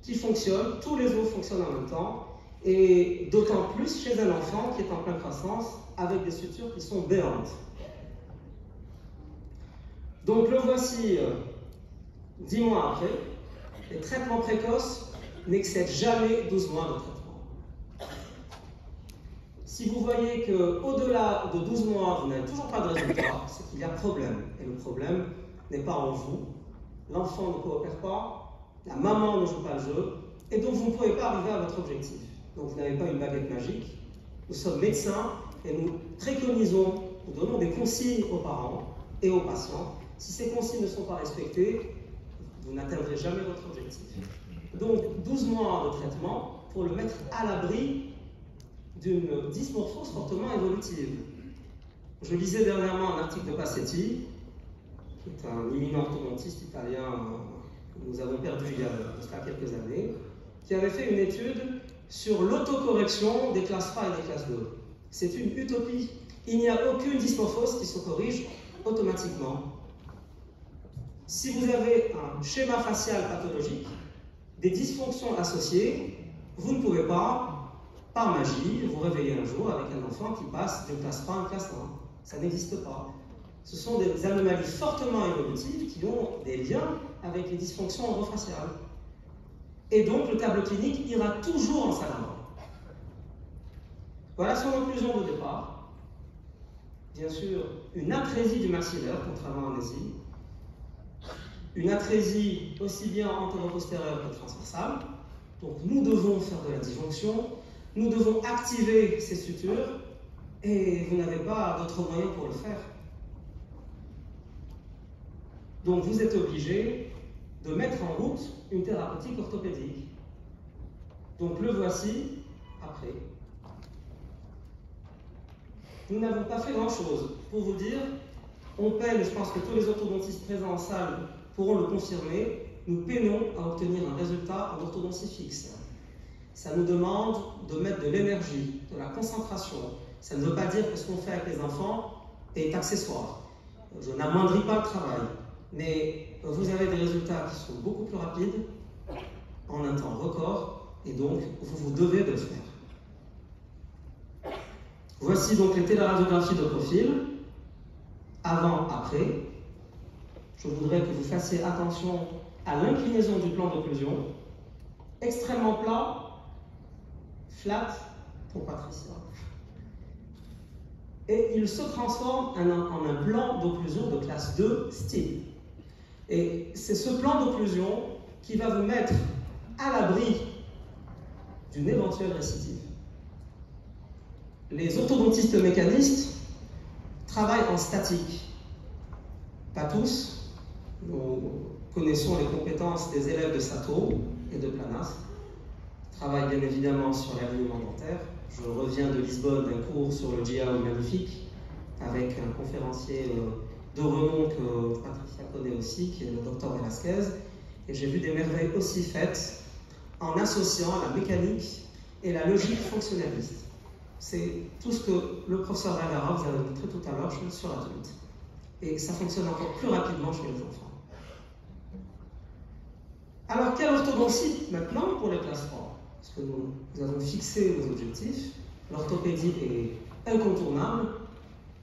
qui fonctionne, tous les os fonctionnent en même temps, et d'autant plus chez un enfant qui est en pleine croissance avec des sutures qui sont béantes. Donc le voici 10 mois après. Les traitements précoces n'excèdent jamais 12 mois de traitement. Si vous voyez qu'au-delà de 12 mois, vous n'avez toujours pas de résultat, c'est qu'il y a problème. Et le problème n'est pas en vous. L'enfant ne coopère pas, la maman ne joue pas le jeu, et donc vous ne pouvez pas arriver à votre objectif. Donc vous n'avez pas une baguette magique. Nous sommes médecins et nous préconisons, nous donnons des consignes aux parents et aux patients. Si ces consignes ne sont pas respectées, vous n'atteindrez jamais votre objectif. Donc 12 mois de traitement pour le mettre à l'abri d'une dysmorphose fortement évolutive. Je lisais dernièrement un article de Passetti, qui est un éminent orthodontiste italien que nous avons perdu il y a quelques années, qui avait fait une étude sur l'autocorrection des classes 3 et des classes 2. C'est une utopie. Il n'y a aucune dysmorphose qui se corrige automatiquement. Si vous avez un schéma facial pathologique, des dysfonctions associées, vous ne pouvez pas, par magie, vous réveiller un jour avec un enfant qui passe d'une classe 3 à une classe 1. Ça n'existe pas. Ce sont des anomalies fortement évolutives qui ont des liens avec les dysfonctions orofaciales. Et donc, le tableau clinique ira toujours en s'aggravant. Voilà son occlusion de départ. Bien sûr, une atrésie du maxillaire, contrairement à l'amnésie. Une atrésie aussi bien antéro-postérieure que transversale. Donc, nous devons faire de la disjonction. Nous devons activer ces sutures. Et vous n'avez pas d'autre moyen pour le faire. Donc, vous êtes obligé de mettre en route une thérapeutique orthopédique. Donc le voici après. Nous n'avons pas fait grand-chose. Pour vous dire, on peine, je pense que tous les orthodontistes présents en salle pourront le confirmer, nous peinons à obtenir un résultat en orthodontie fixe. Ça nous demande de mettre de l'énergie, de la concentration. Ça ne veut pas dire que ce qu'on fait avec les enfants est accessoire. Je n'amoindris pas le travail. Mais vous avez des résultats qui sont beaucoup plus rapides, en un temps record, et donc vous devez de le faire. Voici donc les téléradiographies de profil. avant, après. Je voudrais que vous fassiez attention à l'inclinaison du plan d'occlusion. Extrêmement plat, flat pour Patricia. Et il se transforme en un plan d'occlusion de classe 2 style. Et c'est ce plan d'occlusion qui va vous mettre à l'abri d'une éventuelle récidive. Les orthodontistes mécanistes travaillent en statique. Pas tous. Nous connaissons les compétences des élèves de Sato et de Planas. Ils travaillent bien évidemment sur l'alignement dentaire. Je reviens de Lisbonne d'un cours sur le GIAO magnifique avec un conférencier de renom que Patricia connaît aussi, qui est le docteur Velasquez. Et j'ai vu des merveilles aussi faites en associant la mécanique et la logique fonctionnaliste. C'est tout ce que le professeur Vergara vous avait montré tout à l'heure sur l'adulte. Et ça fonctionne encore plus rapidement chez les enfants. Alors, quelle orthodontie maintenant pour les classes 3? Parce que nous avons fixé nos objectifs. L'orthopédie est incontournable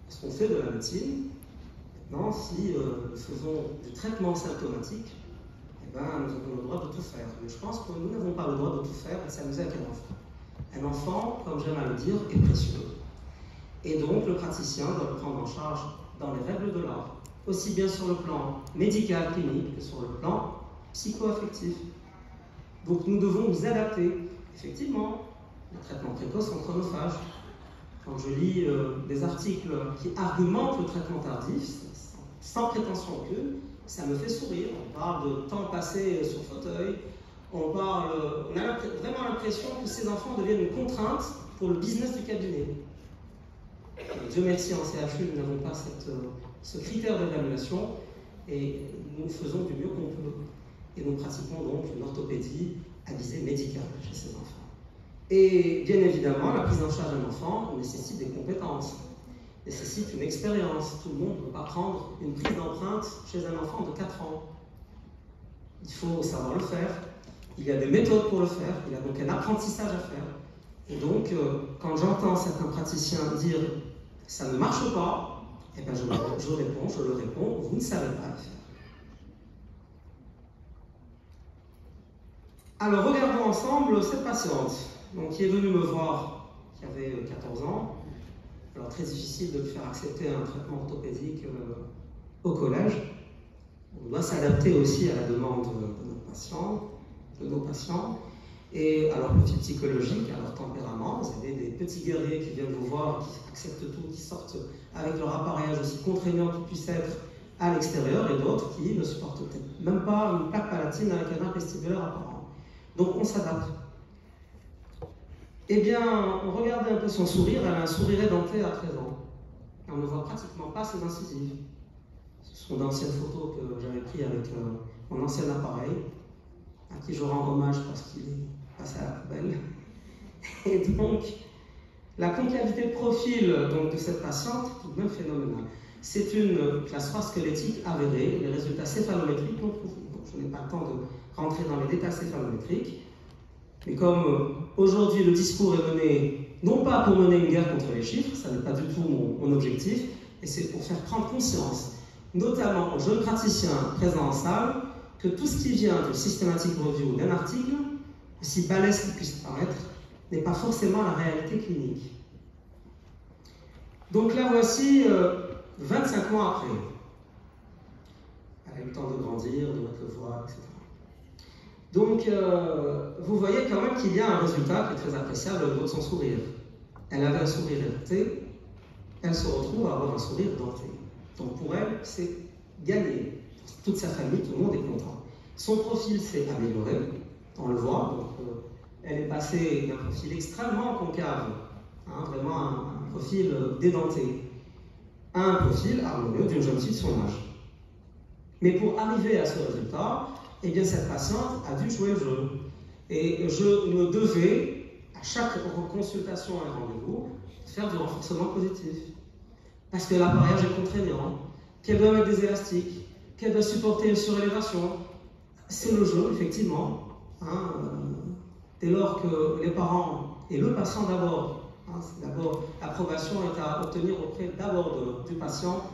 parce qu'on fait de la médecine. Maintenant, si nous faisons du traitement symptomatique, eh ben, nous avons le droit de tout faire. Mais je pense que nous n'avons pas le droit de tout faire et s'amuser avec un enfant. Un enfant, comme j'aime à le dire, est précieux. Et donc, le praticien doit le prendre en charge dans les règles de l'art, aussi bien sur le plan médical, clinique, que sur le plan psycho-affectif. Donc, nous devons nous adapter. Effectivement, les traitements précoces sont chronophages. Quand je lis des articles qui argumentent le traitement tardif, sans prétention aucune, ça me fait sourire. On parle de temps passé sur fauteuil, on a vraiment l'impression que ces enfants deviennent une contrainte pour le business du cabinet. Dieu merci, en CHU, nous n'avons pas ce critère d'évaluation et nous faisons du mieux qu'on peut. Et nous pratiquons donc une orthopédie à visée médicale chez ces enfants. Et bien évidemment, la prise en charge d'un enfant nécessite des compétences, nécessite une expérience. Tout le monde ne peut pas prendre une prise d'empreinte chez un enfant de 4 ans. Il faut savoir le faire. Il y a des méthodes pour le faire. Il y a donc un apprentissage à faire. Et donc, quand j'entends certains praticiens dire « ça ne marche pas », eh ben je le réponds, vous ne savez pas le faire. Alors, regardons ensemble cette patiente donc, qui est venue me voir, qui avait 14 ans. Alors, très difficile de lui faire accepter un traitement orthopédique au collège. On doit s'adapter aussi à la demande de nos patients. Et à leur profil psychologique, à leur tempérament. Vous avez des petits guerriers qui viennent vous voir, qui acceptent tout, qui sortent avec leur appareillage aussi contraignant qu'il puisse être à l'extérieur, et d'autres qui ne supportent peut-être même pas une plaque palatine avec un nerf vestibulaire apparent. Donc on s'adapte. Eh bien, on regardait un peu son sourire, elle a un sourire édenté à 13 ans. Et on ne voit pratiquement pas ses incisives. Ce sont d'anciennes photos que j'avais prises avec mon ancien appareil, à qui je rends hommage parce qu'il est passé à la poubelle. Et donc, la concavité de profil donc, de cette patiente est tout de même phénoménale. C'est une classe 3 squelettique avérée, les résultats céphalométriques non prouvés. Donc, je n'ai pas le temps de rentrer dans les détails céphalométriques. Mais comme aujourd'hui le discours est mené, non pas pour mener une guerre contre les chiffres, ça n'est pas du tout mon objectif, et c'est pour faire prendre conscience, notamment aux jeunes praticiens présents en salle, que tout ce qui vient du systematic review d'un article, aussi balèze qu'il puisse paraître, n'est pas forcément la réalité clinique. Donc là voici 25 mois après. Elle a eu le temps de grandir, de mettre le voile, etc. Donc vous voyez quand même qu'il y a un résultat qui est très appréciable au niveau de son sourire. Elle avait un sourire édenté, elle se retrouve à avoir un sourire denté. Donc pour elle, c'est gagné. Toute sa famille, tout le monde est content. Son profil s'est amélioré, on le voit. Donc, elle est passée d'un profil extrêmement concave, hein, vraiment un profil dédenté, à un profil harmonieux d'une jeune fille de son âge. Mais pour arriver à ce résultat, eh bien, cette patiente a dû jouer le jeu. Et je me devais, à chaque consultation et rendez-vous, faire du renforcement positif. Parce que l'appareillage est contraignant, qu'elle doit mettre des élastiques, qu'elle doit supporter une surélévation. C'est le jeu, effectivement. Hein, dès lors que les parents et le patient d'abord, hein, d'abord l'approbation est à obtenir auprès d'abord du patient,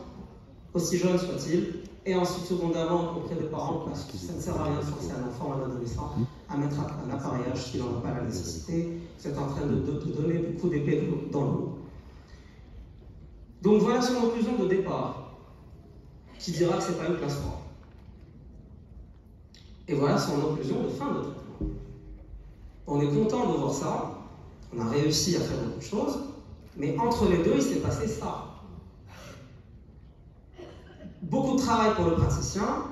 aussi jeune soit-il, et ensuite secondairement auprès des parents, parce que ça ne sert à rien de forcer un enfant ou un adolescent à mettre un appareillage s'il n'en a pas la nécessité. Vous êtes en train de donner des coups d'épée dans l'eau. Donc voilà son conclusion de départ, qui dira que ce n'est pas une classe 3. Et voilà son conclusion de fin de traitement. On est content de voir ça, on a réussi à faire beaucoup de choses, mais entre les deux, il s'est passé ça. Beaucoup de travail pour le praticien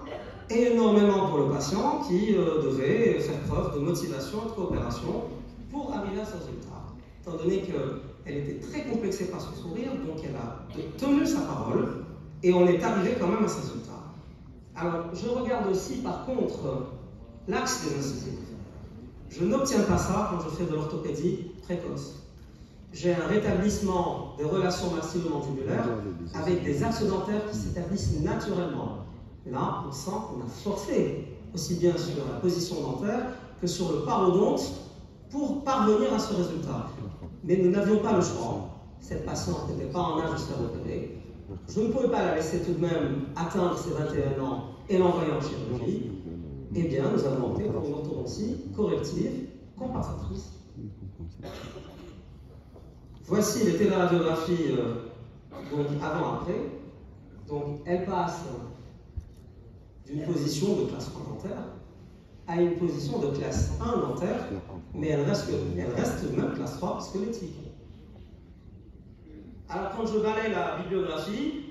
et énormément pour le patient qui devait faire preuve de motivation et de coopération pour arriver à ce résultat. Étant donné qu'elle était très complexée par son sourire, donc elle a tenu sa parole et on est arrivé quand même à ce résultat. Alors, je regarde aussi par contre l'axe des incisives. Je n'obtiens pas ça quand je fais de l'orthopédie précoce. J'ai un rétablissement des relations maxillo-mandibulaires avec des axes dentaires qui s'établissent naturellement. Là, on sent qu'on a forcé, aussi bien sur la position dentaire que sur le parodonte, pour parvenir à ce résultat. Mais nous n'avions pas le choix. Cette patiente n'était pas en âge de se faire opérer. Je ne pouvais pas la laisser tout de même atteindre ses 21 ans et l'envoyer en chirurgie. Eh bien, nous avons opté pour une orthodontie corrective, compensatrice. Voici les téléradiographies donc avant-après. Donc, elle passe d'une position de classe 3 dentaire à une position de classe 1 dentaire, mais elle reste même classe 3 squelettique. Alors, quand je balaye la bibliographie,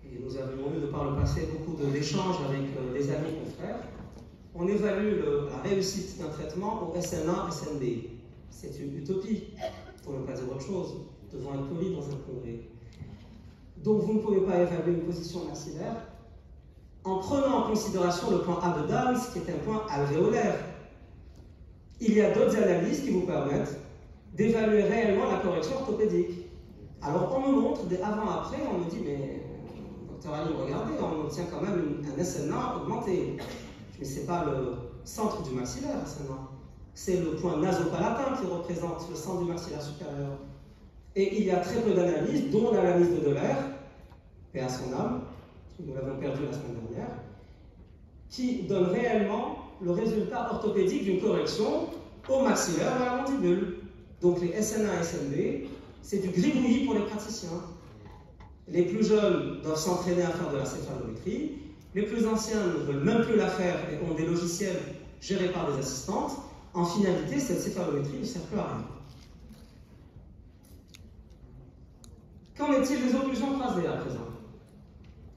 et nous avions eu de par le passé beaucoup d'échanges avec des amis confrères, on évalue la réussite d'un traitement au SNA, SNB. C'est une utopie, pour ne pas dire autre chose, devant être poli dans un congrès. Donc vous ne pouvez pas évaluer une position maxillaire en prenant en considération le point A de Downs, qui est un point alvéolaire. Il y a d'autres analyses qui vous permettent d'évaluer réellement la correction orthopédique. Alors on me montre des avant-après, on me dit, mais docteur Ali, regardez, on obtient quand même un SNA augmenté. Mais ce n'est pas le centre du maxillaire, SNA. C'est le point nasopalatin qui représente le centre du maxillaire supérieur. Et il y a très peu d'analyses, dont l'analyse de Delair, paix à son âme, nous l'avons perdu la semaine dernière, qui donne réellement le résultat orthopédique d'une correction au maxillaire de la mandibule. Donc les SNA et SNB, c'est du gribouillis pour les praticiens. Les plus jeunes doivent s'entraîner à faire de la céphalométrie, les plus anciens ne veulent même plus la faire et ont des logiciels gérés par des assistantes. En finalité, cette céphalométrie ne sert plus à rien. Qu'en est-il des occlusions croisées à présent?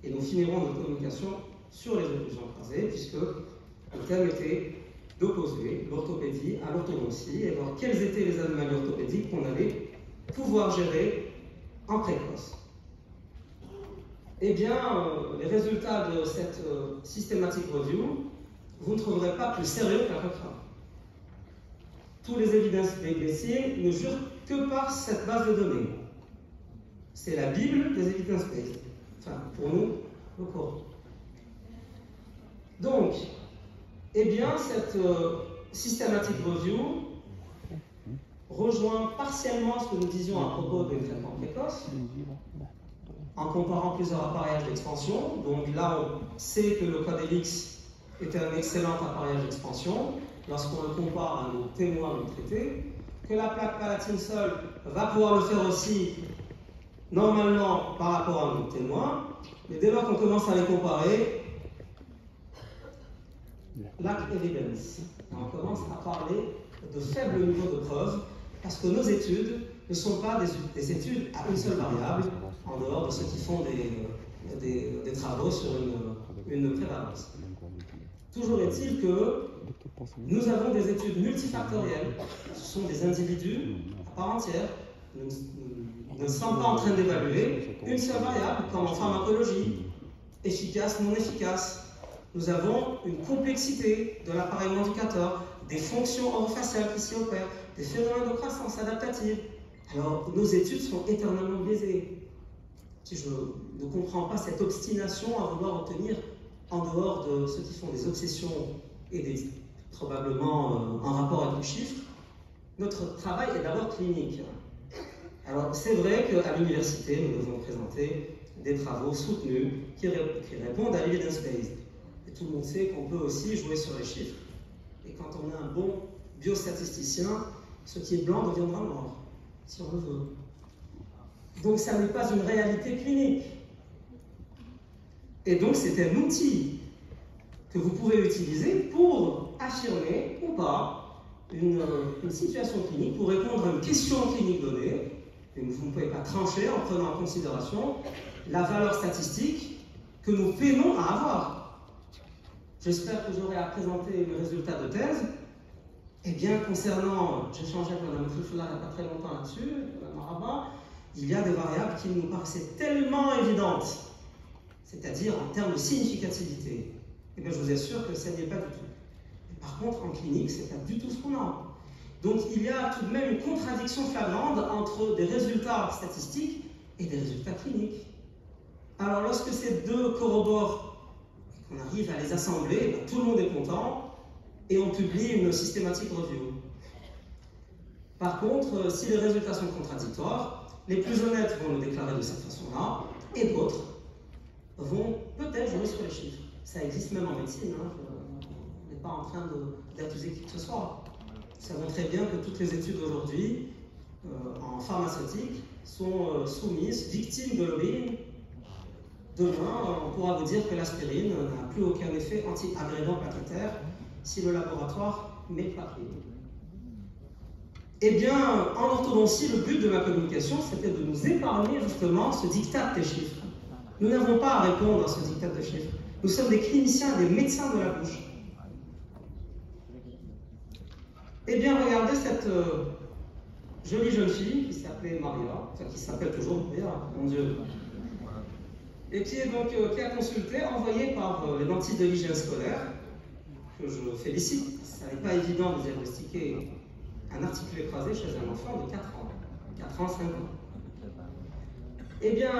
Et nous finirons notre communication sur les occlusions croisées, puisque le thème était d'opposer l'orthopédie à l'orthodontie et voir quelles étaient les anomalies orthopédiques qu'on allait pouvoir gérer en précoce. Eh bien, les résultats de cette systematic review, vous ne trouverez pas plus sérieux qu'un Cochrane. Tous les evidence-based ne jurent que par cette base de données. C'est la Bible des evidence-based. Enfin, pour nous, le Coran. Donc, eh bien, cette systematic review rejoint partiellement ce que nous disions à propos des traitements précoces, en comparant plusieurs appareillages d'expansion. Donc là, on sait que le Codelix est un excellent appareillage d'expansion lorsqu'on le compare à nos témoins non traités, que la plaque palatine seule va pouvoir le faire aussi normalement par rapport à nos témoins, mais dès lors qu'on commence à les comparer, lack evidence, on commence à parler de faible niveau de preuve, parce que nos études ne sont pas des études à une seule variable, en dehors de ceux qui font des travaux sur une prévalence. Toujours est-il que nous avons des études multifactorielles, ce sont des individus à part entière. Nous ne sommes pas en train d'évaluer une seule variable, comme en pharmacologie, efficace, non efficace. Nous avons une complexité de l'appareil mandicateur, des fonctions orofaciales qui s'y opèrent, des phénomènes de croissance adaptative. Alors, nos études sont éternellement biaisées. Je ne comprends pas cette obstination à vouloir obtenir, en dehors de ceux qui font des obsessions et probablement en rapport avec les chiffres, notre travail est d'abord clinique. Alors, c'est vrai qu'à l'université, nous devons présenter des travaux soutenus qui répondent à l'evidence-based. Et tout le monde sait qu'on peut aussi jouer sur les chiffres. Et quand on a un bon biostatisticien, ce qui est blanc deviendra noir, si on le veut. Donc ça n'est pas une réalité clinique. Et donc c'est un outil que vous pouvez utiliser pour affirmer ou pas une situation clinique, pour répondre à une question clinique donnée. Et vous ne pouvez pas trancher en prenant en considération la valeur statistique que nous peinons à avoir. J'espère que j'aurai à présenter mes résultats de thèse. Eh bien, concernant, j'ai échangé avec Mme Truffaut il n'y a pas très longtemps là-dessus, Mme Araba, il y a des variables qui nous paraissaient tellement évidentes, c'est-à-dire en termes de significativité. Eh bien, je vous assure que ça n'y est pas du tout. Et par contre, en clinique, ce n'est pas du tout ce qu'on a. Donc, il y a tout de même une contradiction flagrante entre des résultats statistiques et des résultats cliniques. Alors, lorsque ces deux corroborent et qu'on arrive à les assembler, ben, tout le monde est content et on publie une systématique review. Par contre, si les résultats sont contradictoires, les plus honnêtes vont le déclarer de cette façon-là et d'autres vont peut-être jouer sur les chiffres. Ça existe même en médecine, hein. On n'est pas en train d'accuser qui que ce soit. Nous savons très bien que toutes les études aujourd'hui en pharmaceutique sont soumises, victimes de lobbying. Demain, on pourra vous dire que l'aspirine n'a plus aucun effet anti-agrégant plaquettaire si le laboratoire met pas pris. Eh bien, en orthodontie, le but de ma communication, c'était de nous épargner justement ce diktat des chiffres. Nous n'avons pas à répondre à ce diktat des chiffres. Nous sommes des cliniciens, des médecins de la bouche. Eh bien, regardez cette jolie jeune fille qui s'appelait Maria, enfin qui s'appelle toujours Maria, mon Dieu, et qui est donc qui a consulté, envoyée par les dentistes de l'hygiène scolaire, que je félicite. Ça n'est pas évident de diagnostiquer un articulé croisé chez un enfant de 4 ans, 4 ans, 5 ans. Eh bien,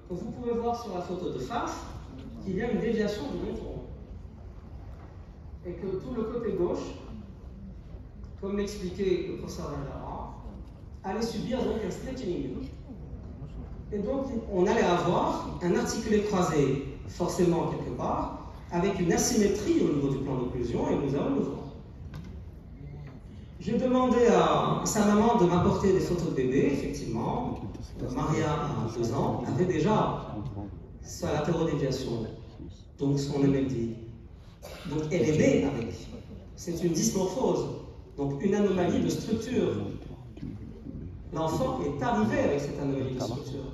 vous pouvez voir sur la photo de face qu'il y a une déviation du menton. Et que tout le côté gauche, comme l'expliquait le professeur Valera, allait subir donc un stretching. Et donc, on allait avoir un articulé croisé, forcément quelque part, avec une asymétrie au niveau du plan d'occlusion, et nous allons le voir. J'ai demandé à sa maman de m'apporter des photos de bébé, effectivement. Maria, à 2 ans, avait déjà sa latérodéviation, donc son MLD. Donc elle est née avec. C'est une dysmorphose, donc une anomalie de structure. L'enfant est arrivé avec cette anomalie de structure.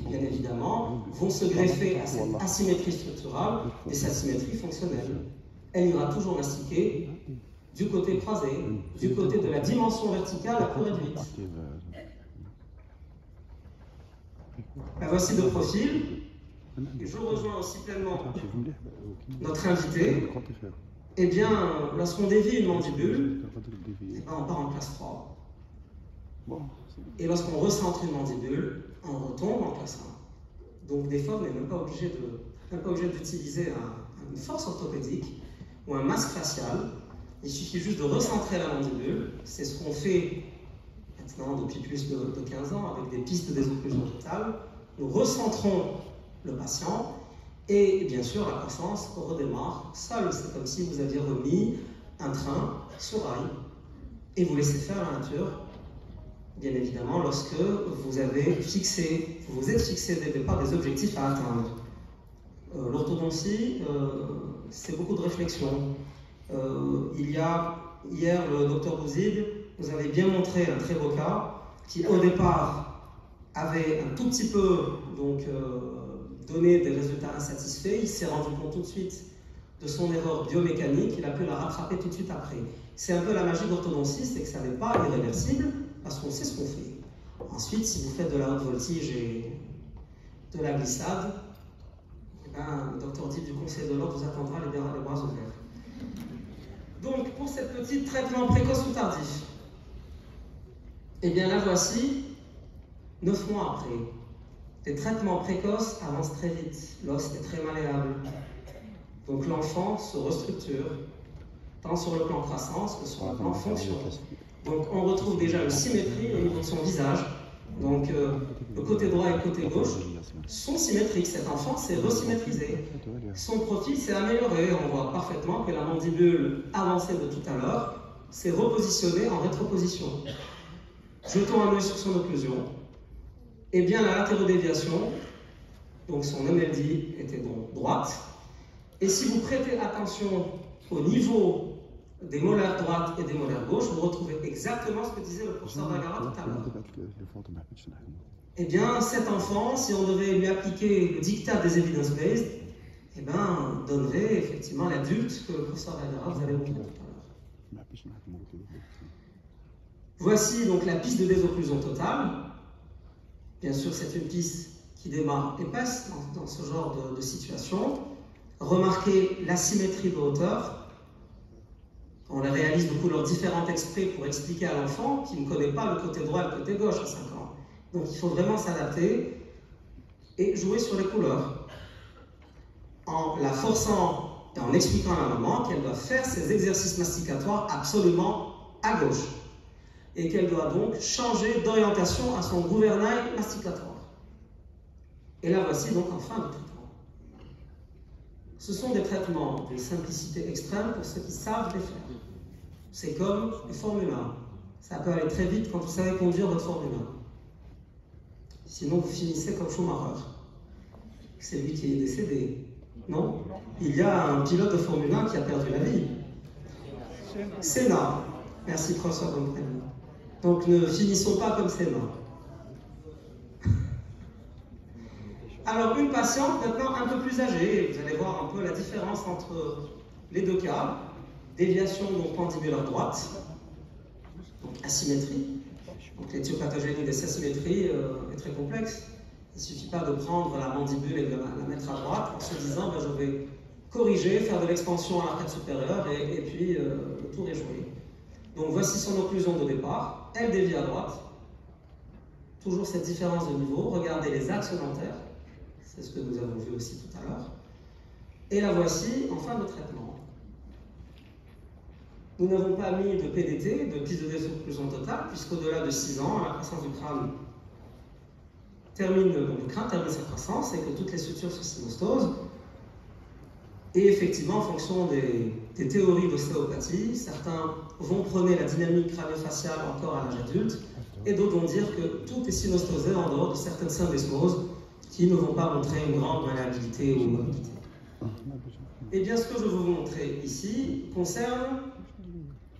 Bien évidemment, vont se greffer à cette asymétrie structurale des asymétries fonctionnelles. Elle ira toujours mastiquer du côté croisé, du côté de la dimension verticale la plus réduite. La voici de profil. Je rejoins aussi pleinement notre invité. Eh bien, lorsqu'on dévie une mandibule, eh bien, on part en classe 3. Et lorsqu'on recentre une mandibule, on retombe en classe 1. Donc des fois, on n'est même pas obligé d'utiliser une force orthopédique ou un masque facial. Il suffit juste de recentrer la mandibule. C'est ce qu'on fait maintenant depuis plus de 15 ans avec des pistes des occlusions totales. Nous recentrons le patient et bien sûr la croissance redémarre seule. C'est comme si vous aviez remis un train sur rail et vous laissez faire la nature. Bien évidemment, lorsque vous êtes fixé dès le départ des objectifs à atteindre. L'orthodontie, c'est beaucoup de réflexion. Il y a, hier, le docteur Bouzid nous avait bien montré un très beau cas qui, au départ, avait un tout petit peu donné des résultats insatisfaits. Il s'est rendu compte tout de suite de son erreur biomécanique, il a pu la rattraper tout de suite après. C'est un peu la magie de l'orthodontie, c'est que ça n'est pas irréversible, parce qu'on sait ce qu'on fait. Ensuite, si vous faites de la haute voltige et de la glissade, eh ben, le docteur dit du Conseil de l'ordre vous attendra les bras ouverts. Donc, pour cette petite traitement précoce ou tardif, eh bien la voici 9 mois après. Les traitements précoces avancent très vite, l'os est très malléable. Donc l'enfant se restructure, tant sur le plan croissance que sur le plan fonction. Donc on retrouve déjà une symétrie au niveau de son visage. Donc le côté droit et le côté gauche sont symétriques. Cet enfant s'est resymétrisé. Son profil s'est amélioré. On voit parfaitement que la mandibule avancée de tout à l'heure s'est repositionnée en rétroposition. Jetons un œil sur son occlusion. Eh bien, la latérodéviation, donc son MLD, était donc droite. Et si vous prêtez attention au niveau des molaires droites et des molaires gauches, vous retrouvez exactement ce que disait le professeur Vergara tout à l'heure. Eh bien, cet enfant, si on devait lui appliquer le diktat des evidence-based, eh bien, donnerait effectivement l'adulte que le professeur Vergara vous avait montré tout à l'heure. Voici donc la piste de désocclusion totale. Bien sûr, c'est une piste qui démarre épaisse dans ce genre de situation. Remarquez l'asymétrie de hauteur. On les réalise de couleurs différentes exprès pour expliquer à l'enfant qui ne connaît pas le côté droit et le côté gauche à 5 ans. Donc il faut vraiment s'adapter et jouer sur les couleurs. En la forçant et en expliquant à la maman qu'elle doit faire ses exercices masticatoires absolument à gauche. Et qu'elle doit donc changer d'orientation à son gouvernail masticatoire. Et la voici donc en fin de traitement. Ce sont des traitements de simplicité extrême pour ceux qui savent les faire. C'est comme les Formule 1. Ça peut aller très vite quand vous savez conduire votre Formule 1. Sinon, vous finissez comme Schumacher. C'est lui qui est décédé. Non? Il y a un pilote de Formule 1 qui a perdu la vie. Senna. Merci professeur de me prévenir. Donc ne finissons pas comme Senna. Alors une patiente maintenant un peu plus âgée, vous allez voir un peu la différence entre les deux cas. Déviation donc mandibulaire droite, donc asymétrie. Donc l'éthiopathogénie de cette asymétrie est très complexe. Il ne suffit pas de prendre la mandibule et de la mettre à droite en se disant ben, je vais corriger, faire de l'expansion à l'arcade supérieure et puis le tour est joué. Donc voici son occlusion de départ, elle dévie à droite. Toujours cette différence de niveau, regardez les axes dentaires, c'est ce que nous avons vu aussi tout à l'heure. Et la voici en fin de traitement. Nous n'avons pas mis de PDT, de piste de désocclusion totale, puisqu'au-delà de 6 ans, la croissance du crâne termine sa croissance et que toutes les sutures se synostosent. Et effectivement, en fonction des théories d'ostéopathie, certains vont prôner la dynamique crânio-faciale encore à l'âge adulte, et d'autres vont dire que tout est synostosé en dehors de certaines syndesmoses qui ne vont pas montrer une grande malléabilité ou mobilité. Et bien, ce que je vais vous montrer ici concerne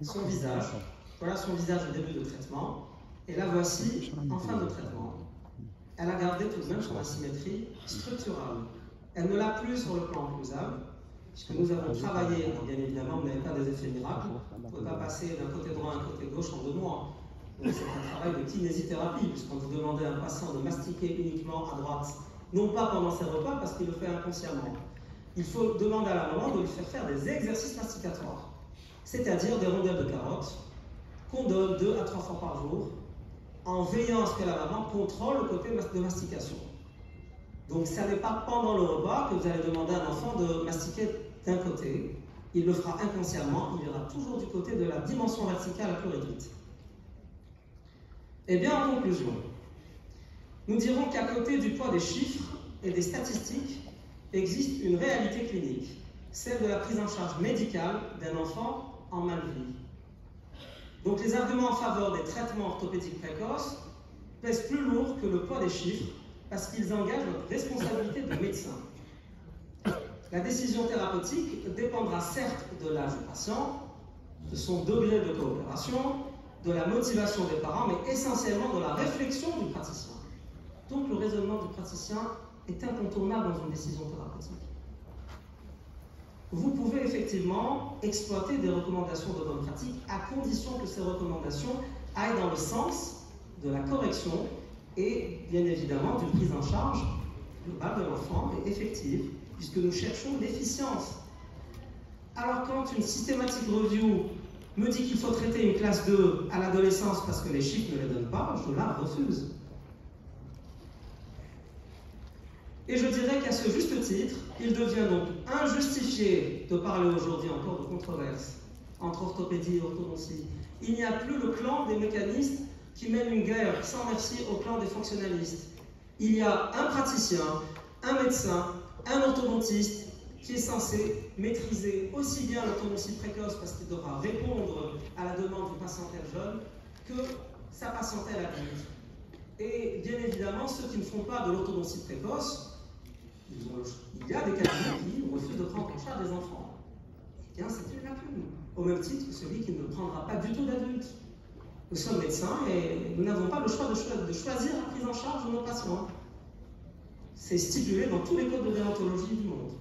son visage. Voilà son visage au début de traitement, et la voici en fin de traitement. Elle a gardé tout de même son asymétrie structurale. Elle ne l'a plus sur le plan occlusal, puisque nous avons travaillé, bien évidemment, vous n'avez pas des effets miracles, vous ne pouvez pas passer d'un côté droit à un côté gauche en 2 mois. Donc c'est un travail de kinésithérapie, puisqu'on vous demandez à un patient de mastiquer uniquement à droite, non pas pendant ses repas, parce qu'il le fait inconsciemment. Il faut demander à la maman de lui faire des exercices masticatoires, c'est-à-dire des rondelles de carottes, qu'on donne 2 à 3 fois par jour, en veillant à ce que la maman contrôle le côté de mastication. Donc, ce n'est pas pendant le repas que vous allez demander à un enfant de mastiquer d'un côté. Il le fera inconsciemment, il ira toujours du côté de la dimension verticale la plus réduite. Eh bien, en conclusion, nous dirons qu'à côté du poids des chiffres et des statistiques, existe une réalité clinique, celle de la prise en charge médicale d'un enfant en malvie. Donc, les arguments en faveur des traitements orthopédiques précoces pèsent plus lourd que le poids des chiffres, parce qu'ils engagent notre responsabilité de médecin. La décision thérapeutique dépendra certes de l'âge du patient, de son degré de coopération, de la motivation des parents, mais essentiellement de la réflexion du praticien. Donc le raisonnement du praticien est incontournable dans une décision thérapeutique. Vous pouvez effectivement exploiter des recommandations de bonne pratique à condition que ces recommandations aillent dans le sens de la correction et bien évidemment d'une prise en charge globale de l'enfant et effective, puisque nous cherchons l'efficience. Alors quand une systematic review me dit qu'il faut traiter une classe 2 à l'adolescence parce que les chiffres ne les donnent pas, je la refuse. Et je dirais qu'à ce juste titre, il devient donc injustifié de parler aujourd'hui encore de controverse entre orthopédie et orthodontie. Il n'y a plus le clan des mécanistes qui mène une guerre sans merci au clan des fonctionnalistes. Il y a un praticien, un médecin, un orthodontiste qui est censé maîtriser aussi bien l'orthodontie précoce parce qu'il devra répondre à la demande d'une patientèle jeune que sa patientèle adulte. Et bien évidemment, ceux qui ne font pas de l'orthodontie précoce, il y a des cabinets qui refusent de prendre en charge des enfants. Eh bien, c'est une lacune, au même titre que celui qui ne prendra pas du tout d'adultes. Nous sommes médecins et nous n'avons pas le choix de choisir la prise en charge de nos patients. C'est stipulé dans tous les codes de déontologie du monde.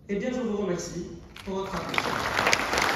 Eh bien, je vous remercie pour votre attention.